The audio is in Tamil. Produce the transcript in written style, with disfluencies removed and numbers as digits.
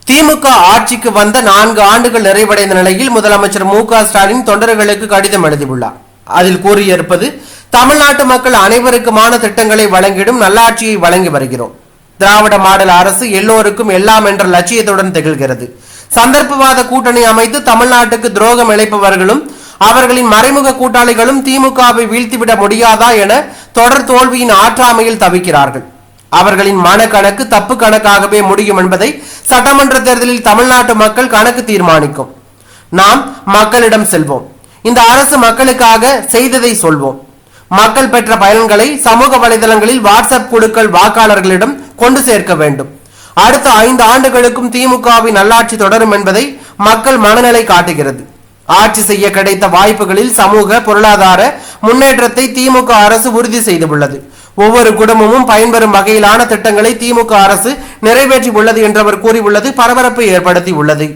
திமுக ஆட்சிக்கு வந்த 4 ஆண்டுகள் நிறைவடைந்த நிலையில் முதலமைச்சர் மு.க.ஸ்டாலின் தொண்டர்களுக்கு கடிதம் எழுதியுள்ளார். அதில் கூறியிருப்பது, தமிழ்நாட்டு மக்கள் அனைவருக்குமான திட்டங்களை வழங்கிடும் நல்லாட்சியை வழங்கி வருகிறோம். திராவிட மாடல் அரசு எல்லோருக்கும் எல்லாம் என்ற லட்சியத்துடன் திகழ்கிறது. சந்தர்ப்பவாத கூட்டணி அமைத்து தமிழ்நாட்டுக்கு துரோகம் இழைப்பவர்களும் அவர்களின் மறைமுக கூட்டாளிகளும் திமுகவை வீழ்த்திவிட முடியாதா என தொடர் தோல்வியின் ஆற்றாமையில் தவிக்கிறார்கள். அவர்களின் மனக்கணக்கு தப்பு கணக்காகவே முடியும் என்பதை சட்டமன்ற தேர்தலில் தமிழ்நாட்டு மக்கள் கணக்கு தீர்மானிக்கும். நாம் மக்களிடம் செல்வோம். இந்த அரசு மக்களுக்காக செய்ததை சொல்வோம். மக்கள் பெற்ற பயன்களை சமூக வலைதளங்களில் வாட்ஸ்அப் குழுக்கள் வாக்காளர்களிடம் கொண்டு சேர்க்க வேண்டும். அடுத்த 5 ஆண்டுகளுக்கும் திமுகவின் நல்லாட்சி தொடரும் என்பதை மக்கள் மனநிலை காட்டுகிறது. ஆட்சி செய்ய கிடைத்த வாய்ப்புகளில் சமூக பொருளாதார முன்னேற்றத்தை திமுக அரசு உறுதி செய்துள்ளது. ஒவ்வொரு குடும்பமும் பயன்பெறும் வகையிலான திட்டங்களை திமுக அரசு நிறைவேற்றி உள்ளது என்று அவர் கூறியுள்ளது பரபரப்பை ஏற்படுத்தி உள்ளது.